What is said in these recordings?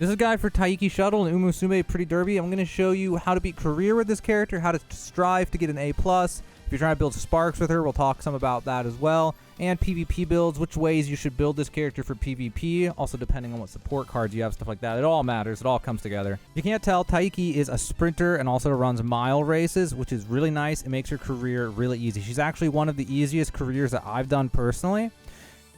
This is a guide for Taiki Shuttle and Uma Musume Pretty Derby. I'm going to show you how to beat career with this character, how to strive to get an A+. If you're trying to build sparks with her, we'll talk some about that as well. And PvP builds, which ways you should build this character for PvP. Also, depending on what support cards you have, stuff like that. It all matters. It all comes together. If you can't tell, Taiki is a sprinter and also runs mile races, which is really nice. It makes her career really easy. She's actually one of the easiest careers that I've done personally.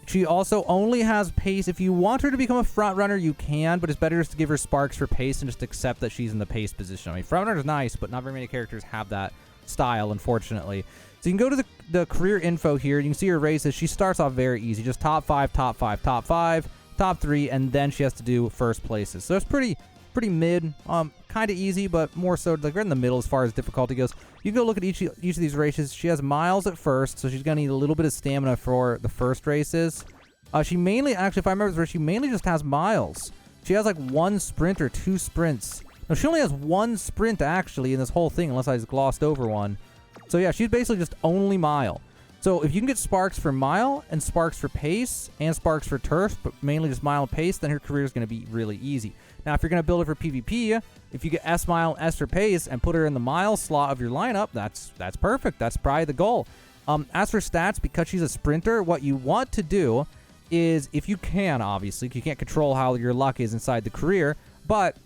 She also only has pace. If you want her to become a front runner, you can, but it's better just to give her sparks for pace and just accept that she's in the pace position. I mean, front runner is nice, but not very many characters have that style, unfortunately. So you can go to the career info here. You can see her races. She starts off very easy, just top 5, top 5, top 5, top 3, and then she has to do first places. So it's pretty mid, kind of easy, but more so like right in the middle as far as difficulty goes. You can go look at each of these races. She has miles at first, so she's gonna need a little bit of stamina for the first races. She mainly, actually, if I remember this, she mainly just has miles. She has like 1 sprint or 2 sprints. No, she only has 1 sprint actually in this whole thing, unless I just glossed over one. So yeah, she's basically just only mile. So if you can get sparks for mile and sparks for pace and sparks for turf, but mainly just mile and pace, then her career is going to be really easy. Now, if you're going to build it for PvP, if you get S mile and S for pace and put her in the mile slot of your lineup, that's perfect. That's probably the goal. As for stats, because she's a sprinter, what you want to do is, if you can, obviously, you can't control how your luck is inside the career, but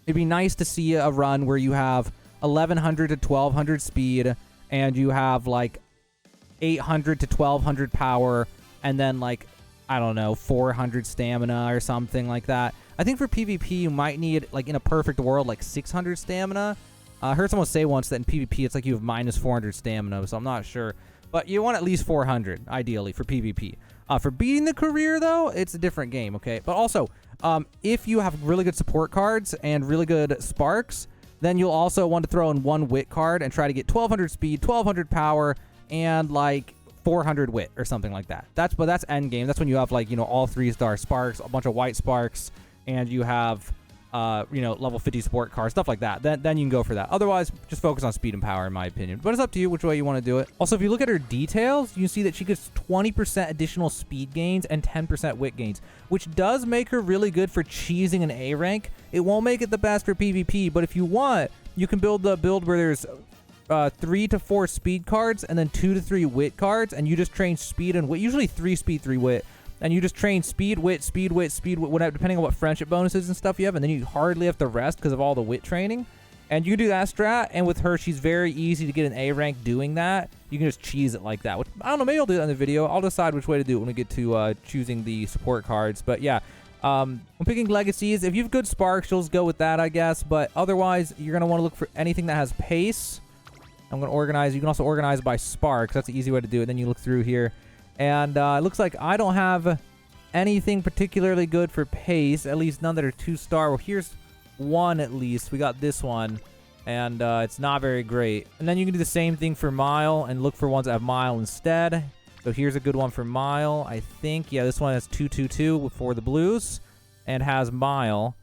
it'd be nice to see a run where you have 1100 to 1200 speed and you have like 800 to 1200 power and then like, I don't know, 400 stamina or something like that. I think for PvP you might need, like in a perfect world, like 600 stamina. I heard someone say once that in PvP it's like you have minus 400 stamina, so I'm not sure. But you want at least 400, ideally, for PvP. For beating the career, though, it's a different game, okay? But also, if you have really good support cards and really good sparks, then you'll also want to throw in 1 wit card and try to get 1200 speed, 1200 power, and like 400 wit or something like that. But that's end game. That's when you have like, you know, all 3-star sparks, a bunch of white sparks, and you have you know, level 50 support cards, stuff like that. Then you can go for that. Otherwise, just focus on speed and power, in my opinion. But it's up to you which way you want to do it. Also, if you look at her details, you can see that she gets 20% additional speed gains and 10% wit gains, which does make her really good for cheesing an A rank. It won't make it the best for PvP, but if you want, you can build the build where there's 3 to 4 speed cards and then 2 to 3 wit cards, and you just train speed and wit, usually 3 speed, 3 wit. And you just train speed, wit, speed, wit, speed, wit, whatever, depending on what friendship bonuses and stuff you have. And then you hardly have to rest because of all the wit training. And you can do that strat. And with her, she's very easy to get an A rank doing that. You can just cheese it like that. Which, I don't know, maybe I'll do that in the video. I'll decide which way to do it when we get to choosing the support cards. But yeah, when picking legacies, if you have good sparks, you'll just go with that, I guess. But otherwise, you're going to want to look for anything that has pace. I'm going to organize. You can also organize by sparks. That's the easy way to do it. Then you look through here. And it looks like I don't have anything particularly good for pace, at least none that are 2-star. Well, here's one at least. We got this one, and it's not very great. And then you can do the same thing for mile and look for ones that have mile instead. So here's a good one for mile, I think. Yeah, this one has 222 for the blues and has mile.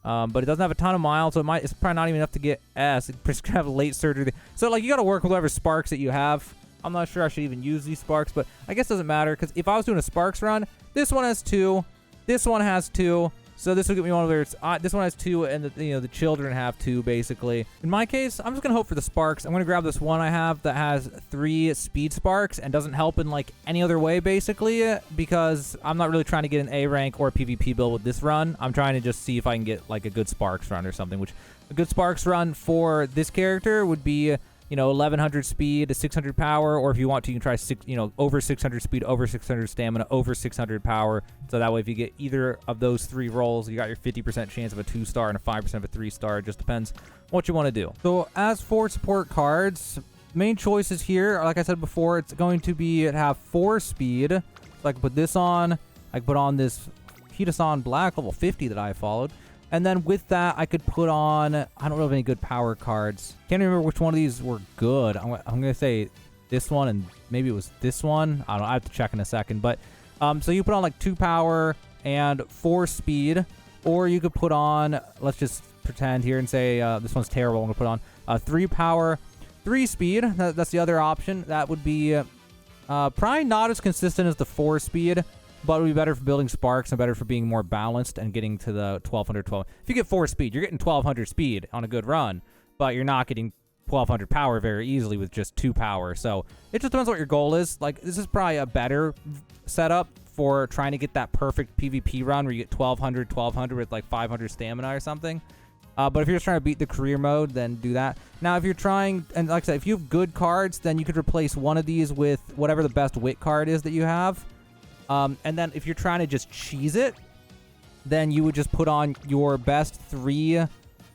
But it doesn't have a ton of miles, so it's probably not even enough to get S. It's going to have late surgery. So, like, you got to work with whatever sparks that you have. I'm not sure I should even use these sparks, but I guess it doesn't matter, because if I was doing a sparks run, this one has 2, this one has 2, so this will get me one where it's this one has 2, and the children have 2 basically. In my case, I'm just gonna hope for the sparks. I'm gonna grab this one I have that has 3 speed sparks and doesn't help in like any other way basically, because I'm not really trying to get an A rank or a PvP build with this run. I'm trying to just see if I can get like a good sparks run or something. Which a good sparks run for this character would be, you know, 1100 speed to 600 power, or if you want to, you can try over 600 speed, over 600 stamina, over 600 power. So that way, if you get either of those 3 rolls, you got your 50% chance of a 2-star and a 5% of a 3-star. It just depends what you want to do. So as for support cards, main choices here, like I said before, it's going to be have 4 speed. So I can put this on. I can put on this Hitasan Black level 50 that I followed. And then with that, I could put on, I don't know of any good power cards. Can't remember which one of these were good. I'm going to say this one, and maybe it was this one. I don't know. I have to check in a second. But so you put on like 2 power and 4 speed. Or you could put on, let's just pretend here and say this one's terrible. I'm going to put on 3 power, 3 speed. That's the other option. That would be probably not as consistent as the 4 speed. but it would be better for building sparks and better for being more balanced and getting to the 1200. If you get 4 speed, you're getting 1200 speed on a good run, but you're not getting 1200 power very easily with just 2 power. So it just depends what your goal is. Like, this is probably a better setup for trying to get that perfect PvP run where you get 1200 with like 500 stamina or something. But if you're just trying to beat the career mode, then do that. Now, if you're trying, and like I said, if you have good cards, then you could replace one of these with whatever the best wit card is that you have. And then if you're trying to just cheese it, then you would just put on your best 3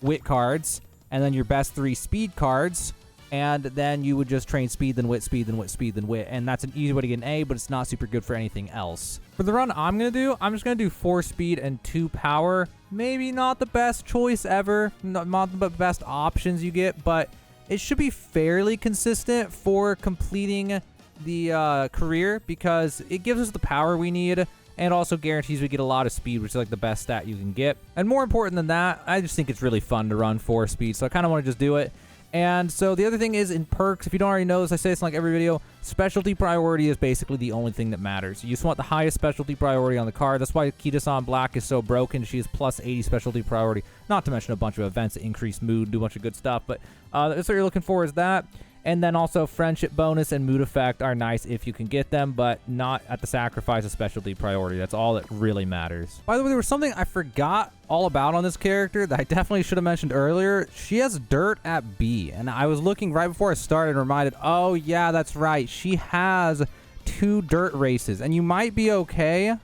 wit cards and then your best 3 speed cards, and then you would just train speed, then wit, speed, then wit, speed, then wit, and that's an easy way to get an A, but it's not super good for anything else. For the run I'm going to do, I'm just going to do 4 speed and 2 power. Maybe not the best choice ever, not the best options you get, but it should be fairly consistent for completing the career, because it gives us the power we need and also guarantees we get a lot of speed, which is like the best stat you can get. And more important than that, I just think it's really fun to run 4 speed, so I kind of want to just do it. And so the other thing is, in perks, if you don't already know this, I say this in like every video, specialty priority is basically the only thing that matters. You just want the highest specialty priority on the card. That's why Kita-san Black is so broken. She is plus 80 specialty priority, not to mention a bunch of events that increase mood, do a bunch of good stuff. But that's what you're looking for, is that. And then also friendship bonus and mood effect are nice if you can get them, but not at the sacrifice of specialty priority. That's all that really matters. By the way, there was something I forgot all about on this character that I definitely should have mentioned earlier. She has dirt at B, and I was looking right before I started and reminded, oh yeah, that's right. She has 2 dirt races, and you might be okay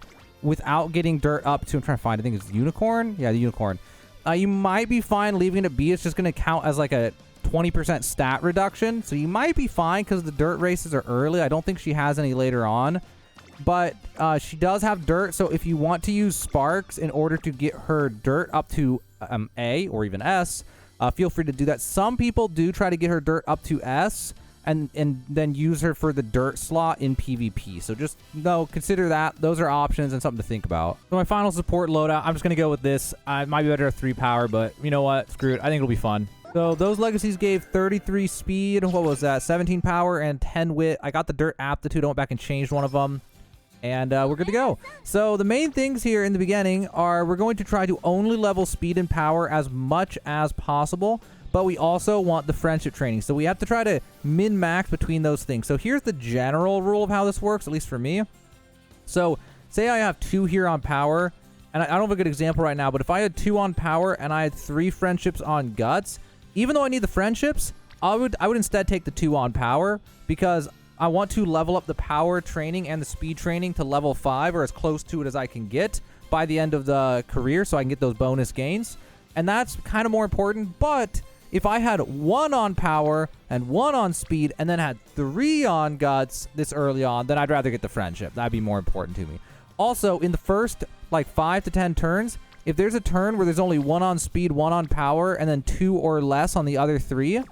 without getting dirt up to, I'm trying to find, I think it's unicorn. Yeah, the unicorn. You might be fine leaving it at B. It's just going to count as like a 20% stat reduction, so you might be fine because the dirt races are early. I don't think she has any later on, but she does have dirt, so if you want to use sparks in order to get her dirt up to A or even S, feel free to do that. Some people do try to get her dirt up to S and then use her for the dirt slot in PvP, so just consider that. Those are options and something to think about. So my final support loadout, I'm just going to go with this. It might be better at 3 power, but you know what? Screw it. I think it'll be fun. So those legacies gave 33 speed, what was that, 17 power, and 10 wit. I got the dirt aptitude, I went back and changed one of them, and we're good to go. So the main things here in the beginning are we're going to try to only level speed and power as much as possible, but we also want the friendship training. So we have to try to min-max between those things. So here's the general rule of how this works, at least for me. So say I have 2 here on power, and I don't have a good example right now, but if I had 2 on power and I had 3 friendships on guts, even though I need the friendships, I would instead take the 2 on power, because I want to level up the power training and the speed training to level 5 or as close to it as I can get by the end of the career, so I can get those bonus gains. And that's kind of more important. But if I had 1 on power and 1 on speed and then had 3 on guts this early on, then I'd rather get the friendship. That'd be more important to me. Also, in the first like 5 to 10 turns, if there's a turn where there's only 1 on speed, 1 on power, and then 2 or less on the other 3,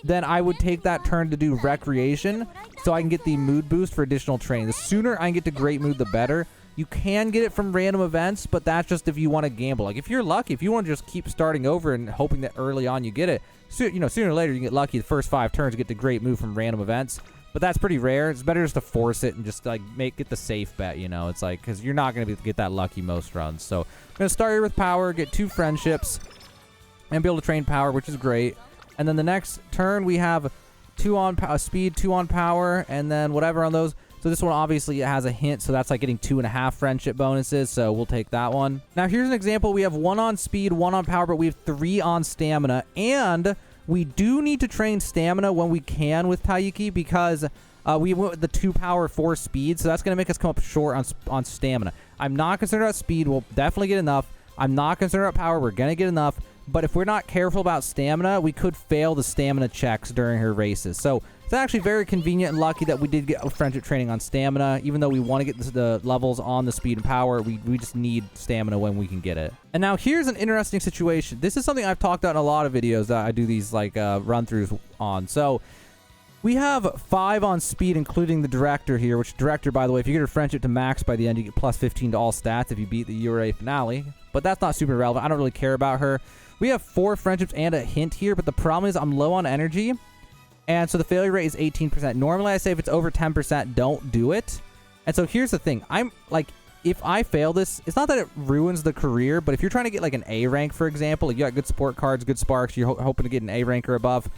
then I would take that turn to do recreation so I can get the mood boost for additional training. The sooner I can get to great mood, the better. You can get it from random events, but that's just if you want to gamble. Like, if you're lucky, if you want to just keep starting over and hoping that early on you get it, sooner or later you get lucky the first 5 turns to get the great mood from random events. But that's pretty rare. It's better just to force it and just like get the safe bet, It's like, because you're not going to get that lucky most runs. So I'm going to start here with power, get 2 friendships, and be able to train power, which is great. And then the next turn we have 2 on speed, 2 on power, and then whatever on those. So this one obviously has a hint, so that's like getting 2.5 friendship bonuses, so we'll take that one. Now here's an example. We have 1 on speed, 1 on power, but we have 3 on stamina, and we do need to train stamina when we can with Taiki, because we went with the 2 power, 4 speed, so that's going to make us come up short on stamina. I'm not concerned about speed. We'll definitely get enough. I'm not concerned about power. We're going to get enough. But if we're not careful about stamina, we could fail the stamina checks during her races. So it's actually very convenient and lucky that we did get friendship training on stamina. Even though we want to get the levels on the speed and power, we just need stamina when we can get it. And now here's an interesting situation. This is something I've talked about in a lot of videos that I do these like run-throughs on. So we have 5 on speed, including the director here, which director, by the way, if you get her friendship to max by the end, you get plus 15 to all stats if you beat the URA finale. But that's not super relevant. I don't really care about her. We have 4 friendships and a hint here, but the problem is I'm low on energy, and so the failure rate is 18%. Normally I say if it's over 10%, don't do it. And so here's the thing. I'm like, if I fail this, it's not that it ruins the career, but if you're trying to get like an A rank, for example, like you got good support cards, good sparks, you're hoping to get an A rank or above,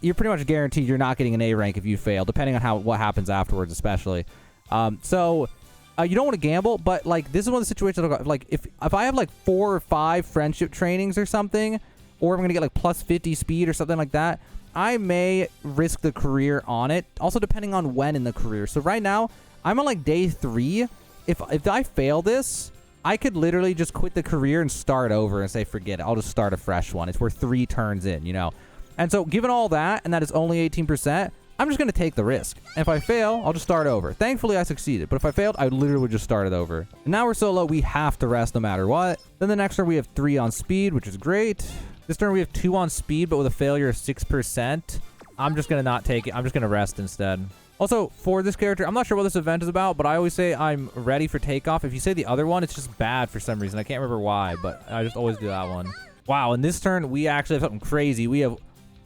you're pretty much guaranteed you're not getting an A rank if you fail, depending on what happens afterwards, especially. So you don't want to gamble, but like this is one of the situations like if I have like 4 or 5 friendship trainings or something, or I'm gonna get like plus 50 speed or something like that, I may risk the career on it. Also depending on when in the career. So right now I'm on like day 3. If I fail this, I could literally just quit the career and start over and say forget it. I'll just start a fresh one. It's we're 3 turns in, you know. And so given all that, and that is only 18%, I'm just going to take the risk. And if I fail, I'll just start over. Thankfully, I succeeded. But if I failed, I literally would just start it over. And now we're so low, we have to rest no matter what. Then the next turn, we have 3 on speed, which is great. This turn, we have 2 on speed, but with a failure of 6%. I'm just going to not take it. I'm just going to rest instead. Also, for this character, I'm not sure what this event is about, but I always say I'm ready for takeoff. If you say the other one, it's just bad for some reason. I can't remember why, but I just always do that one. Wow, in this turn, we actually have something crazy. We have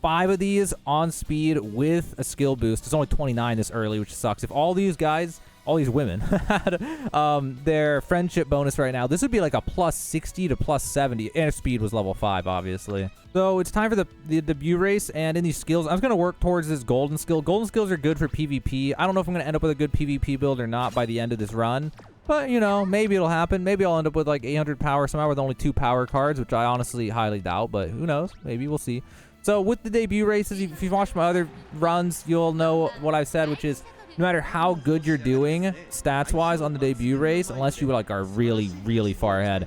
5 of these on speed with a skill boost. It's only 29 this early, which sucks. If all these guys, all these women had their friendship bonus right now, this would be like a plus 60 to plus 70. And if speed was level 5, obviously. So it's time for the debut race. And in these skills, I'm going to work towards this golden skill. Golden skills are good for PvP. I don't know if I'm going to end up with a good PvP build or not by the end of this run. But, you know, maybe it'll happen. Maybe I'll end up with like 800 power somehow with only 2 power cards, which I honestly highly doubt. But who knows? Maybe we'll see. So with the debut races, if you've watched my other runs, you'll know what I've said, which is no matter how good you're doing stats-wise on the debut race, unless you like are really, really far ahead,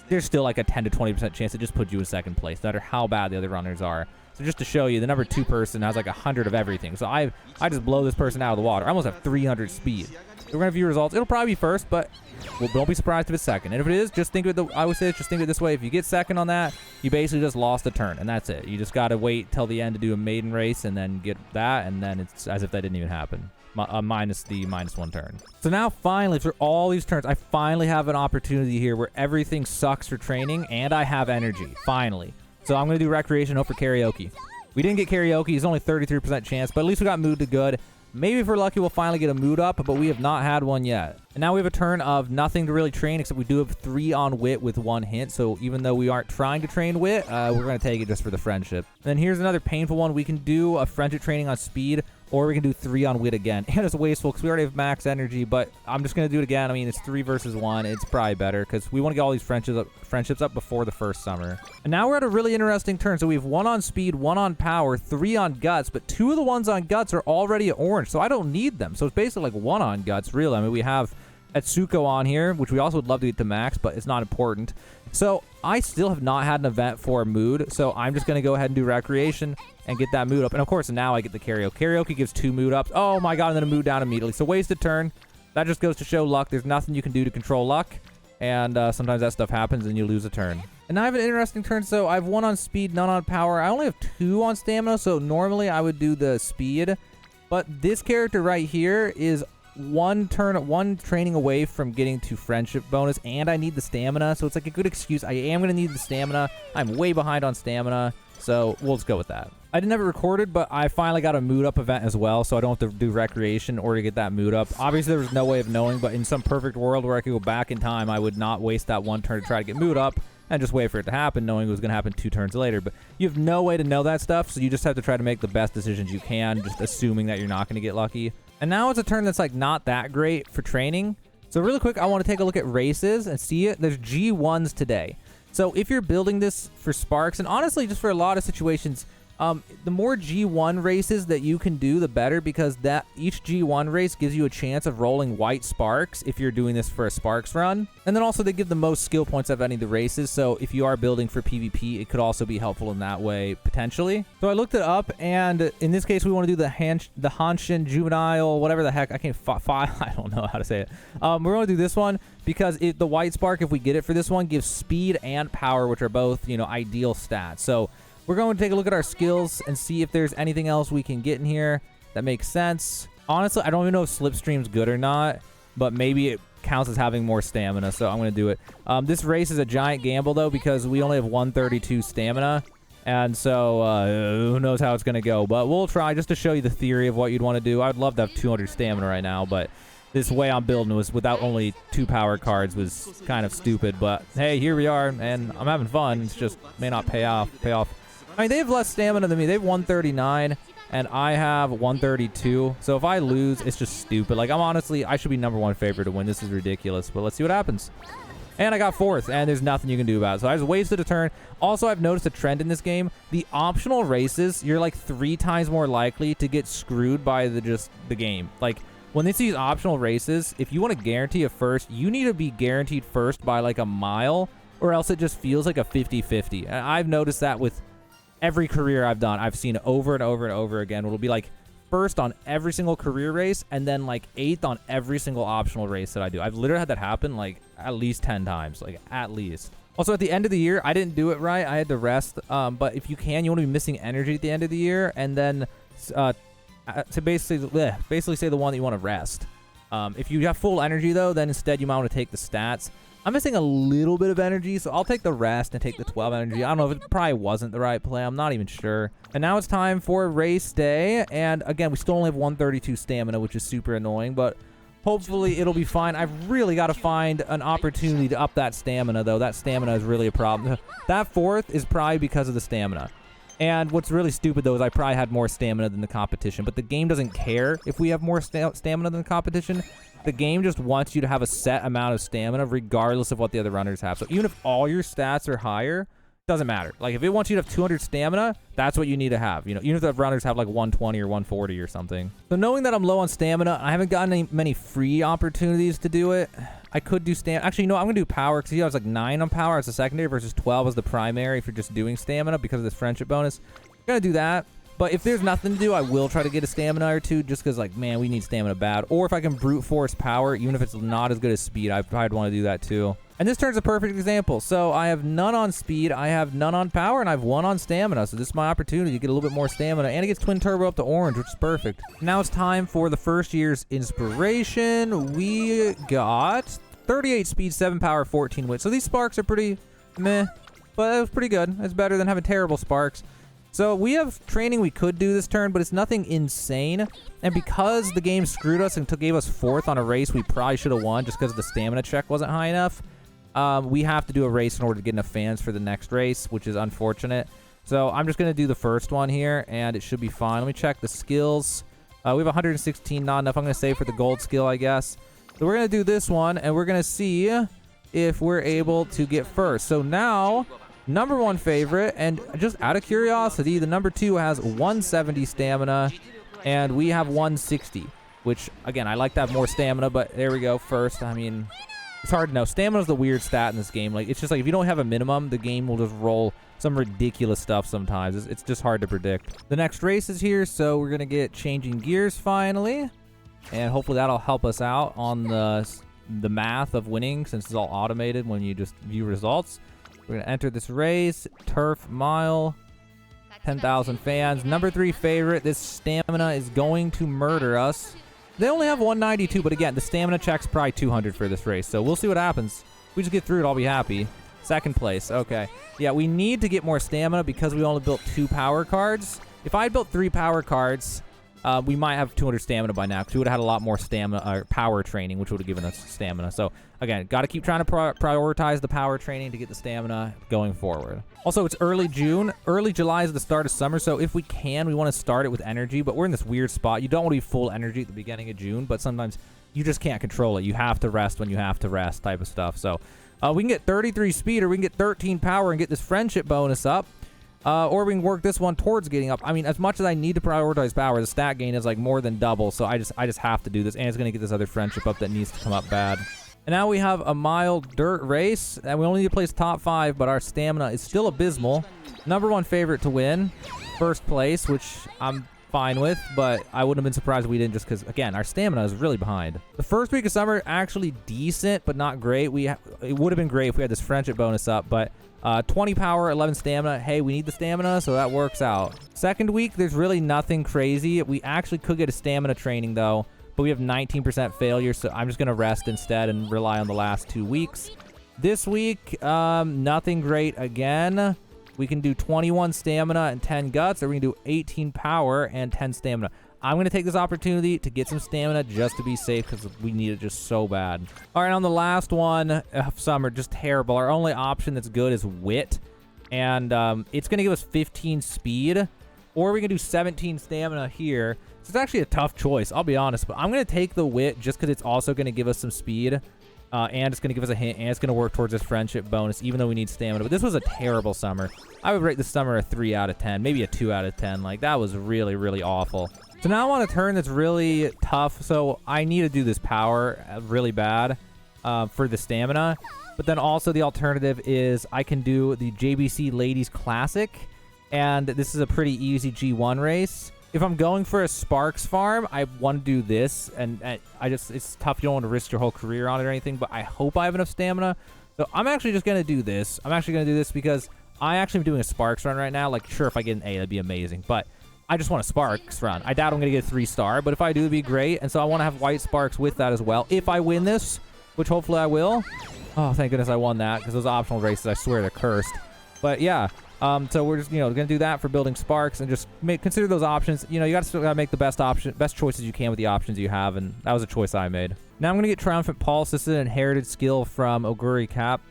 there's still like a 10 to 20% chance to just put you in second place, no matter how bad the other runners are. So just to show you, the number 2 person has like 100 of everything. So I just blow this person out of the water. I almost have 300 speed. So we're going to view results. It'll probably be first, but well, don't be surprised if it's second. And if it is, just think of it. I would say just think of it this way. If you get second on that, you basically just lost a turn, and that's it. You just got to wait till the end to do a maiden race and then get that, and then it's as if that didn't even happen. Minus the -1 turn. So now finally, for all these turns, I finally have an opportunity here where everything sucks for training, and I have energy. Finally. So I'm going to do recreation, hope for karaoke. We didn't get karaoke. It's only 33% chance, but at least we got mood to good. Maybe if we're lucky, we'll finally get a mood up, but we have not had one yet. And now we have a turn of nothing to really train, except we do have 3 on wit with 1 hint. So even though we aren't trying to train wit, we're going to take it just for the friendship. And then here's another painful one. We can do a friendship training on speed, or we can do 3 on wit again. And it's wasteful because we already have max energy, but I'm just going to do it again. I mean, it's 3 versus 1. It's probably better because we want to get all these friendships up before the first summer. And now we're at a really interesting turn. So we have 1 on speed, 1 on power, 3 on guts, but 2 of the ones on guts are already at orange, so I don't need them. So it's basically like 1 on guts, really. I mean, we have Etsuko on here, which we also would love to get to max, but it's not important. So I still have not had an event for mood, so I'm just going to go ahead and do recreation and get that mood up. And of course, now I get the karaoke. Karaoke gives 2 mood ups. Oh my god, and then a mood down immediately. So wasted turn. That just goes to show luck. There's nothing you can do to control luck, and sometimes that stuff happens and you lose a turn. And now I have an interesting turn. So I have 1 on speed, none on power. I only have 2 on stamina, so normally I would do the speed. But this character right here is 1 training away from getting to friendship bonus, and I need the stamina, so it's like a good excuse. I am going to need the stamina. I'm way behind on stamina, so we'll just go with that. I didn't have it recorded, but I finally got a mood up event as well, so I don't have to do recreation or to get that mood up. Obviously, there was no way of knowing, but in some perfect world where I could go back in time, I would not waste that 1 turn to try to get mood up and just wait for it to happen, knowing it was going to happen 2 turns later. But you have no way to know that stuff, so you just have to try to make the best decisions you can, just assuming that you're not going to get lucky. And now it's a turn that's like not that great for training. So really quick, I want to take a look at races and see it. There's G1s today. So if you're building this for sparks, and honestly just for a lot of situations, the more G1 races that you can do, the better, because that each G1 race gives you a chance of rolling white sparks if you're doing this for a sparks run. And then also they give the most skill points of any of the races, so if you are building for PvP, it could also be helpful in that way, potentially. So I looked it up, and in this case, we want to do the Hanshin Juvenile, whatever the heck, I can't I don't know how to say it. We're going to do this one because the white spark, if we get it for this one, gives speed and power, which are both, you know, ideal stats. So we're going to take a look at our skills and see if there's anything else we can get in here that makes sense. Honestly, I don't even know if Slipstream's good or not, but maybe it counts as having more stamina, so I'm going to do it. This race is a giant gamble, though, because we only have 132 stamina, and so who knows how it's going to go. But we'll try just to show you the theory of what you'd want to do. I'd love to have 200 stamina right now, but this way I'm building was without only 2 power cards was kind of stupid. But hey, here we are, and I'm having fun. It's just may not pay off. I mean, they have less stamina than me. They have 139, and I have 132. So if I lose, it's just stupid. Like, I should be #1 favorite to win. This is ridiculous. But let's see what happens. And I got 4th, and there's nothing you can do about it. So I just wasted a turn. Also, I've noticed a trend in this game. The optional races, you're like 3 times more likely to get screwed by the game. Like, when they see these optional races, if you want to guarantee a first, you need to be guaranteed first by like a mile, or else it just feels like a 50-50. And I've noticed that with every career I've done. I've seen it over and over and over again. It'll be like first on every single career race, and then like 8th on every single optional race that I do. I've literally had that happen like at least 10 times, like at least. Also, at the end of the year, I didn't do it right. I had to rest. But if you can, you want to be missing energy at the end of the year, and then to basically say the one that you want to rest. If you have full energy though, then instead you might want to take the stats. I'm missing a little bit of energy, so I'll take the rest and take the 12 energy. I don't know if it probably wasn't the right play. I'm not even sure. And now it's time for race day. And again, we still only have 132 stamina, which is super annoying, but hopefully it'll be fine. I've really got to find an opportunity to up that stamina, though. That stamina is really a problem. That 4th is probably because of the stamina. And what's really stupid, though, is I probably had more stamina than the competition. But the game doesn't care if we have more stamina than the competition. The game just wants you to have a set amount of stamina regardless of what the other runners have. So even if all your stats are higher, doesn't matter. Like, if it wants you to have 200 stamina, that's what you need to have. You know, even if the runners have like 120 or 140 or something. So knowing that I'm low on stamina, I haven't gotten many free opportunities to do it. I could do stamina. Actually, no, I'm going to do power because I was like 9 on power as a secondary versus 12 as the primary if you're just doing stamina because of this friendship bonus. I'm going to do that. But if there's nothing to do, I will try to get a stamina or 2 just because, like, man, we need stamina bad. Or if I can brute force power, even if it's not as good as speed, I'd probably want to do that too. And this turn's a perfect example. So I have none on speed, I have none on power, and I have 1 on stamina. So this is my opportunity to get a little bit more stamina. And it gets twin turbo up to orange, which is perfect. Now it's time for the first year's inspiration. We got 38 speed, 7 power, 14 wit. So these sparks are pretty meh, but it was pretty good. It's better than having terrible sparks. So we have training we could do this turn, but it's nothing insane. And because the game screwed us and gave us 4th on a race we probably should have won just because the stamina check wasn't high enough, we have to do a race in order to get enough fans for the next race, which is unfortunate. So I'm just going to do the first one here, and it should be fine. Let me check the skills. We have 116, not enough. I'm going to save for the gold skill, I guess. So we're going to do this one, and we're going to see if we're able to get first. So now, #1 favorite, and just out of curiosity, the #2 has 170 stamina, and we have 160, which, again, I like to have more stamina, but there we go, first. I mean, it's hard to know. Stamina's the weird stat in this game. Like, it's just like, if you don't have a minimum, the game will just roll some ridiculous stuff sometimes. It's just hard to predict. The next race is here, so we're going to get changing gears finally, and hopefully that'll help us out on the math of winning, since it's all automated when you just view results. We're going to enter this race. Turf mile. 10,000 fans. #3 favorite. This stamina is going to murder us. They only have 192, but again, the stamina check's probably 200 for this race. So we'll see what happens. If we just get through it, I'll be happy. 2nd place. Okay. Yeah, we need to get more stamina because we only built 2 power cards. If I had built 3 power cards, we might have 200 stamina by now because we would have had a lot more stamina or power training, which would have given us stamina. So again, got to keep trying to prioritize the power training to get the stamina going forward. Also, it's early June. Early July is the start of summer, so if we can, we want to start it with energy, but we're in this weird spot. You don't want to be full energy at the beginning of June, but sometimes you just can't control it. You have to rest when you have to rest type of stuff. So we can get 33 speed, or we can get 13 power and get this friendship bonus up. Or we can work this one towards getting up. I mean, as much as I need to prioritize power, the stat gain is like more than double, so I just have to do this, and it's going to get this other friendship up that needs to come up bad. And now we have a mile dirt race, and we only need to place top 5, but our stamina is still abysmal. #1 favorite to win. 1st place, which I'm fine with, but I wouldn't have been surprised if we didn't, just because, again, our stamina is really behind. The first week of summer, actually decent, but not great. It would have been great if we had this friendship bonus up, but 20 power, 11 stamina. Hey, we need the stamina, so that works out. 2nd week, there's really nothing crazy. We actually could get a stamina training, though, but we have 19% failure, so I'm just going to rest instead and rely on the last 2 weeks. This week, nothing great again. We can do 21 stamina and 10 guts, or we can do 18 power and 10 stamina. I'm going to take this opportunity to get some stamina just to be safe because we need it just so bad. All right, on the last one of summer, just terrible. Our only option that's good is wit. And it's going to give us 15 speed, or we can do 17 stamina here. So it's actually a tough choice, I'll be honest. But I'm going to take the wit just because it's also going to give us some speed. And it's going to give us a hint, and it's going to work towards this friendship bonus, even though we need stamina. But this was a terrible summer. I would rate this summer a 3 out of 10, maybe a 2 out of 10. Like, that was really, really awful. So now I'm on a turn that's really tough, so I need to do this power really bad for the stamina. But then also the alternative is I can do the JBC Ladies Classic, and this is a pretty easy G1 race. If I'm going for a Sparks farm, I want to do this, and it's tough. You don't want to risk your whole career on it or anything, but I hope I have enough stamina. So I'm actually just going to do this. I'm actually going to do this because I actually am doing a Sparks run right now. Like, sure, if I get an A, that'd be amazing, but I just want a Sparks run. I doubt I'm going to get a 3-star, but if I do, it'd be great, and so I want to have white Sparks with that as well. If I win this, which hopefully I will. Oh, thank goodness I won that, because those optional races, I swear they're cursed. But yeah. So we're just, going to do that for building Sparks and just consider those options. You got to make the best choices you can with the options you have, and that was a choice I made. Now I'm going to get Triumphant Pulse. This is an inherited skill from Oguri Cap,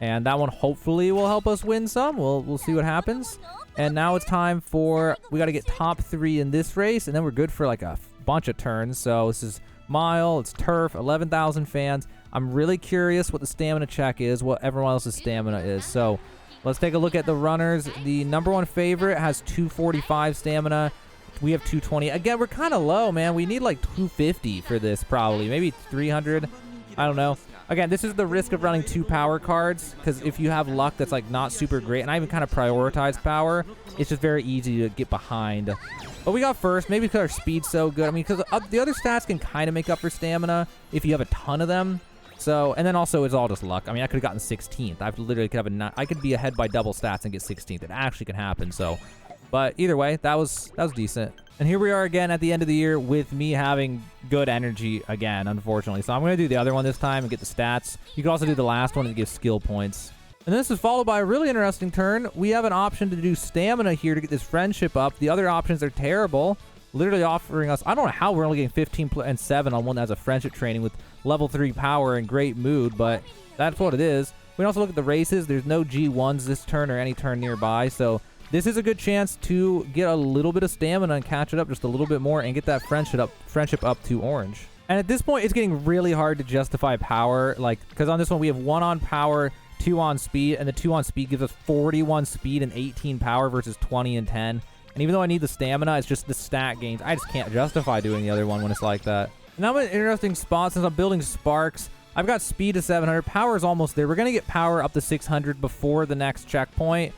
and that one hopefully will help us win some. We'll see what happens. And now it's time for, we got to get top 3 in this race, and then we're good for like a bunch of turns. So this is Mile, it's Turf, 11,000 fans. I'm really curious what the stamina check is, what everyone else's stamina is. So let's take a look at the runners. The number 1 favorite has 245 stamina. We have 220. Again, we're kind of low, man. We need like 250 for this probably. Maybe 300. I don't know. Again, this is the risk of running 2 power cards, because if you have luck that's like not super great, and I even kind of prioritize power, it's just very easy to get behind. But we got first, maybe because our speed's so good. I mean, because the other stats can kind of make up for stamina if you have a ton of them. So, and then also it's all just luck. I mean, I could have gotten 16th. I literally could have I could be ahead by double stats and get 16th. It actually can happen. So, but either way, that was decent. And here we are again at the end of the year with me having good energy again, unfortunately. So I'm going to do the other one this time and get the stats. You can also do the last one and give skill points. And this is followed by a really interesting turn. We have an option to do stamina here to get this friendship up. The other options are terrible. Literally offering us, I don't know how we're only getting 15 and 7 on one that has a friendship training with level 3 power and great mood, but that's what it is. We can also look at the races. There's no G1s this turn or any turn nearby, so this is a good chance to get a little bit of stamina and catch it up just a little bit more and get that friendship up to orange. And at this point, it's getting really hard to justify power, like, because on this one we have 1 on power, 2 on speed, and the 2 on speed gives us 41 speed and 18 power versus 20 and 10. And even though I need the stamina, it's just the stat gains. I just can't justify doing the other one when it's like that. Now I'm in an interesting spot since I'm building Sparks. I've got speed to 700. Power is almost there. We're going to get power up to 600 before the next checkpoint.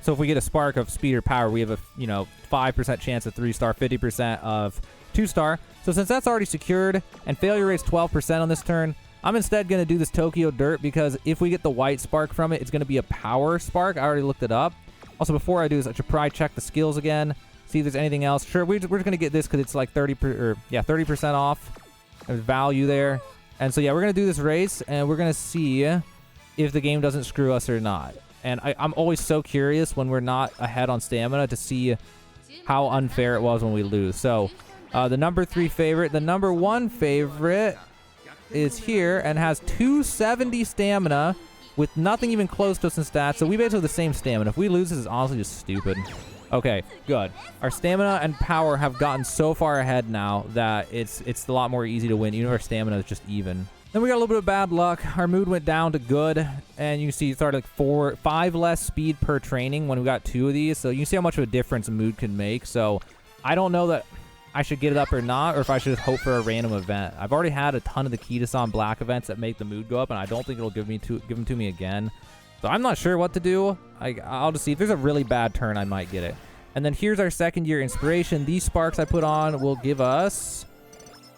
So if we get a spark of speed or power, we have a 5% chance of 3-star, 50% of 2-star. So since that's already secured and failure rate's 12% on this turn, I'm instead going to do this Tokyo Dirt because if we get the white spark from it, it's going to be a power spark. I already looked it up. Also, before I do this, I should probably check the skills again, see if there's anything else. Sure, we're just going to get this because it's like 30% off. There's value there. And so, yeah, we're going to do this race, and we're going to see if the game doesn't screw us or not. And I'm always so curious when we're not ahead on stamina to see how unfair it was when we lose. So, the number 3 favorite, the number 1 favorite is here and has 270 stamina with nothing even close to us in stats. So we basically have the same stamina. If we lose, this is honestly just stupid. Okay, good. Our stamina and power have gotten so far ahead now that it's a lot more easy to win, even if our stamina is just even. Then we got a little bit of bad luck. Our mood went down to good, and you can see it started like 5 less speed per training when we got 2 of these. So you can see how much of a difference mood can make. So I don't know that I should get it up or not, or if I should just hope for a random event. I've already had a ton of the Kitasan Black events that make the mood go up, and I don't think it'll give them to me again. So I'm not sure what to do. I'll just see. If there's a really bad turn, I might get it. And then here's our second year inspiration. These sparks I put on will give us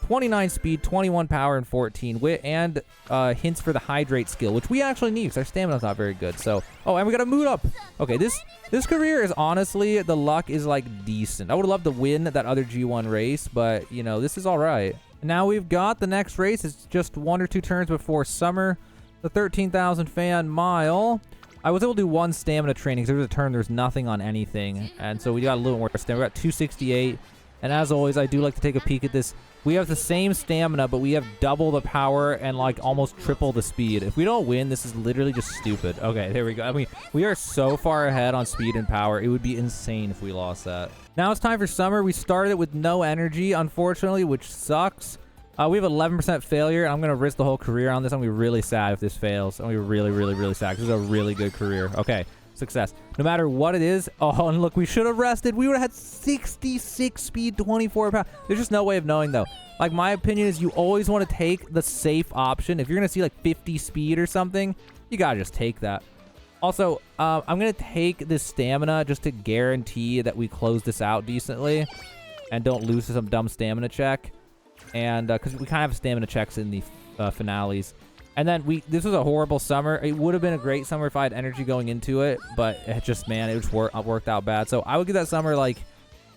29 speed, 21 power, and 14 wit, and hints for the hydrate skill, which we actually need because our stamina's not very good. So, oh, and we got a mood up. Okay, this career is honestly, the luck is like decent. I would love to win that other G1 race, but this is all right. Now we've got the next race. It's just 1 or 2 turns before summer. The 13,000 fan mile. I was able to do 1 stamina training because there was a turn there's nothing on anything, and so we got a little more stamina. We got 268. And as always, I do like to take a peek at this. We have the same stamina, but we have double the power and like almost triple the speed. If we don't win, this is literally just stupid. Okay, there we go. I mean, we are so far ahead on speed and power. It would be insane if we lost that. Now it's time for summer. We started it with no energy, unfortunately, which sucks. We have 11% failure, and I'm going to risk the whole career on this. I'm going to be really sad if this fails. I'm going to be really, really, really sad. This is a really good career. Okay, success. No matter what it is. Oh, and look, we should have rested. We would have had 66 speed, 24 power. There's just no way of knowing, though. Like, my opinion is you always want to take the safe option. If you're going to see, like, 50 speed or something, you got to just take that. Also, I'm going to take this stamina just to guarantee that we close this out decently and don't lose to some dumb stamina check. And because we kind of have stamina checks in the finales. And then this was a horrible summer. It would have been a great summer if I had energy going into it, but it just, man, it just worked out bad. So I would give that summer, like,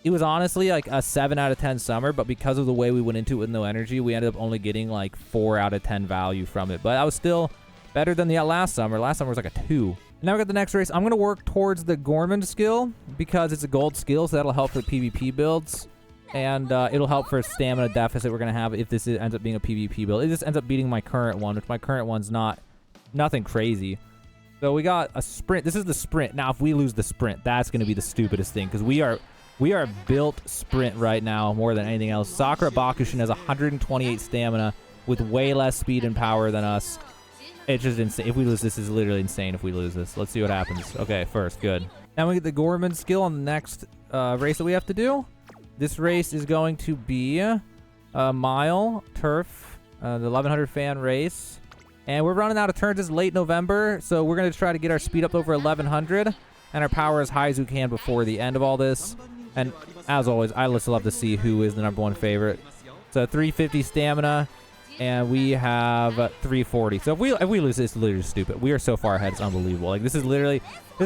it was honestly like a 7 out of 10 summer, but because of the way we went into it with no energy, we ended up only getting like 4 out of 10 value from it. But I was still better than the last summer. Last summer was like a 2. Now we got the next race. I'm going to work towards the Gourmand skill because it's a gold skill, so that'll help for PvP builds. And it'll help for a stamina deficit we're going to have if this ends up being a PvP build. It just ends up beating my current one, which my current one's nothing crazy. So we got a sprint. This is the sprint. Now, if we lose the sprint, that's going to be the stupidest thing because we are built sprint right now more than anything else. Sakura Bakushin has 128 stamina with way less speed and power than us. It's just insane. If we lose, this is literally insane if we lose this. Let's see what happens. Okay, first, good. Now we get the Gourmand skill on the next race that we have to do. This race is going to be a mile turf, the 1100 fan race. And we're running out of turns. It's late November, so we're going to try to get our speed up over 1100 and our power as high as we can before the end of all this. And as always, I just love to see who is the #1 favorite. So 350 stamina, and we have 340. So if we lose, it's literally stupid. We are so far ahead. It's unbelievable. Like, this is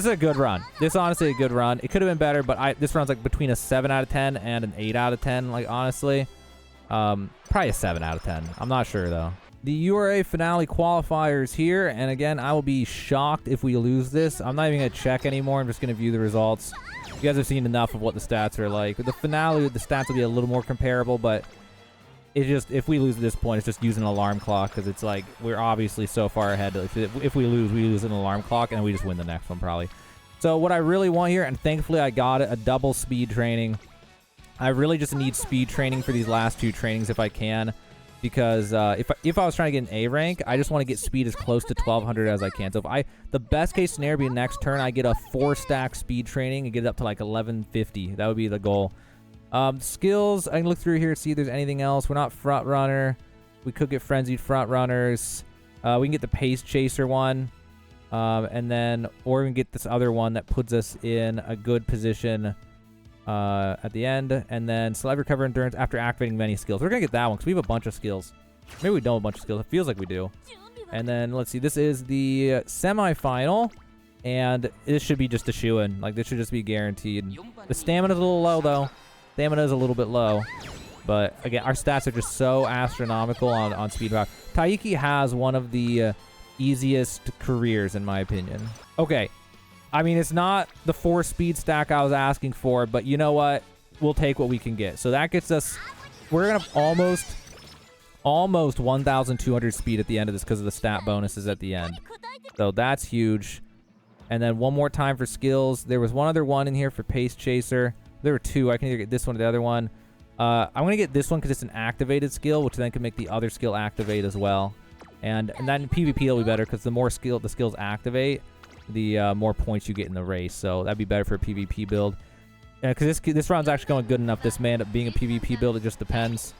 a good run. This is honestly a good run. It could have been better, but this run's like between a 7 out of 10 and an 8 out of 10. Like, honestly, probably a 7 out of 10. I'm not sure though. The URA finale qualifiers here, and again, I will be shocked if we lose this. I'm not even gonna check anymore. I'm just gonna view the results. You guys have seen enough of what the stats are like. With the finale, the stats will be a little more comparable, but it's just, if we lose at this point, it's just using an alarm clock because it's like we're obviously so far ahead. If we lose an alarm clock, and we just win the next one probably. So what I really want here, and thankfully I got it, a double speed training. I really just need speed training for these last 2 trainings if I can, because if I was trying to get an A rank, I just want to get speed as close to 1200 as I can. So if the best case scenario would be next turn, I get a 4-stack speed training and get it up to like 1150. That would be the goal. Skills, I can look through here, see if there's anything else. We're not front runner. We could get frenzied front runners. We can get the pace chaser one. And then, or we can get this other one that puts us in a good position at the end. And then select recover endurance after activating many skills. We're going to get that one because we have a bunch of skills. Maybe we don't have a bunch of skills. It feels like we do. And then, let's see. This is the semifinal. And this should be just a shoo-in. Like, this should just be guaranteed. The stamina's a little low, though. Stamina is a little bit low, but again, our stats are just so astronomical on speed power. Taiki has one of the easiest careers, in my opinion. Okay, I mean, it's not the 4 speed stack I was asking for, but you know what? We'll take what we can get. So that gets us, we're going to almost 1,200 speed at the end of this because of the stat bonuses at the end. So that's huge. And then one more time for skills. There was one other one in here for pace chaser. There were 2. I can either get this one or the other one. I'm going to get this one because it's an activated skill, which then can make the other skill activate as well. And then in PvP will be better because the more the skills activate, the more points you get in the race. So that'd be better for a PvP build. Because this round's actually going good enough. This may end up being a PvP build. It just depends.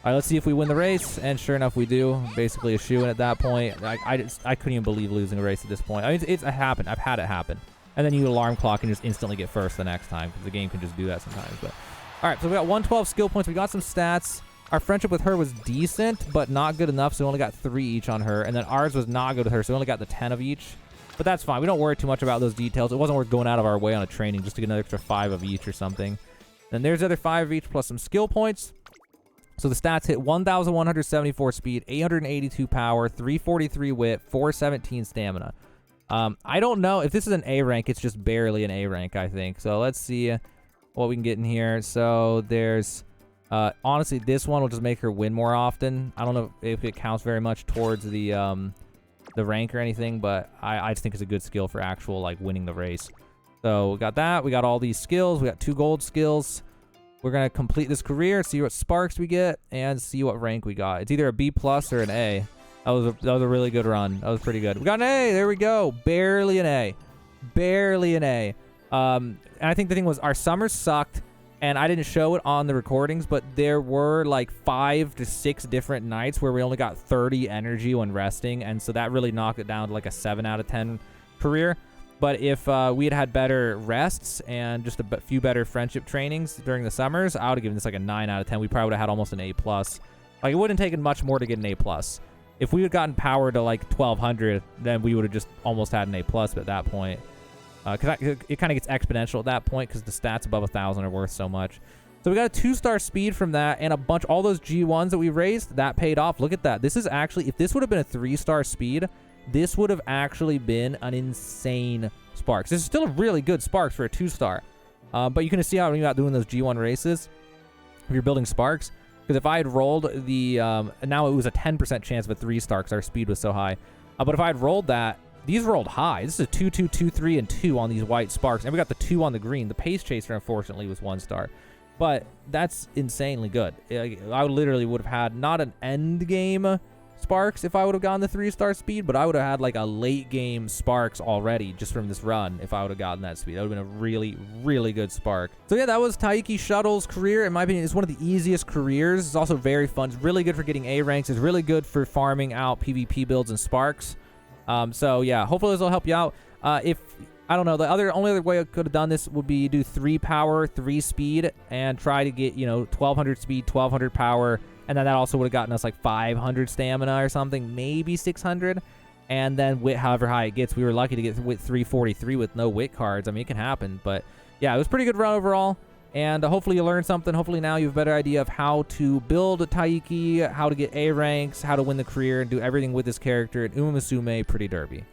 All right, let's see if we win the race. And sure enough, we do. Basically a shoo-in at that point. I couldn't even believe losing a race at this point. I mean, it's happened. I've had it happen. And then you alarm clock and just instantly get first the next time because the game can just do that sometimes. But all right, so we got 112 skill points. We got some stats. Our friendship with her was decent, but not good enough, so we only got 3 each on her. And then ours was not good with her, so we only got the 10 of each. But that's fine. We don't worry too much about those details. It wasn't worth going out of our way on a training just to get another extra 5 of each or something. Then there's the other 5 of each plus some skill points. So the stats hit 1,174 speed, 882 power, 343 wit, 417 stamina. I don't know if this is an A rank. It's just barely an A rank, I think. So let's see. what we can get in here. So there's honestly, this one will just make her win more often. I don't know if it counts very much towards the rank or anything, but I just think it's a good skill for actual like winning the race. So we got that. We got all these skills. We got 2 gold skills. We're gonna complete this career, see what sparks we get, and see what rank we got. It's either a B+ or an A. That was a really good run. That was pretty good. We got an A. There we go. Barely an A. Barely an A. And I think the thing was our summers sucked, and I didn't show it on the recordings, but there were like 5 to 6 different nights where we only got 30 energy when resting, and so that really knocked it down to like a 7 out of 10 career. But if we had had better rests and just a few better friendship trainings during the summers, I would have given this like a 9 out of 10. We probably would have had almost an A+. Like, it wouldn't have taken much more to get an A+. If we had gotten power to like 1200, then we would have just almost had an A+ at that point. Because it kind of gets exponential at that point because the stats above 1000 are worth so much. So we got a 2-star speed from that, and all those G1s that we raised, that paid off. Look at that. This is actually, if this would have been a 3-star speed, this would have actually been an insane Sparks. This is still a really good Sparks for a 2-star. But you can see how when you're out doing those G1 races, if you're building Sparks, because if I had rolled the, now it was a 10% chance of a 3-star because our speed was so high. But if I had rolled that, these rolled high. This is a 2, 2, 2, 3, and 2 on these white Sparks. And we got the 2 on the green. The Pace Chaser, unfortunately, was 1-star. But that's insanely good. I literally would have had not an end game Sparks if I would have gotten the 3-star speed, but I would have had like a late game Sparks already just from this run if I would have gotten that speed. That would have been a really, really good Spark. So yeah, that was Taiki Shuttle's career. In my opinion, it's one of the easiest careers. It's also very fun. It's really good for getting A ranks. It's really good for farming out PvP builds and Sparks. So yeah, hopefully this will help you out. If I don't know, the only other way I could have done this would be do 3 power, 3 speed, and try to get, 1200 speed, 1200 power, and then that also would have gotten us like 500 stamina or something, maybe 600, and then wit however high it gets. We were lucky to get wit 343 with no wit cards. I mean, it can happen, but yeah, it was a pretty good run overall. And hopefully you learned something. Hopefully now you have a better idea of how to build a Taiki, how to get A ranks, how to win the career, and do everything with this character in Uma Musume Pretty Derby.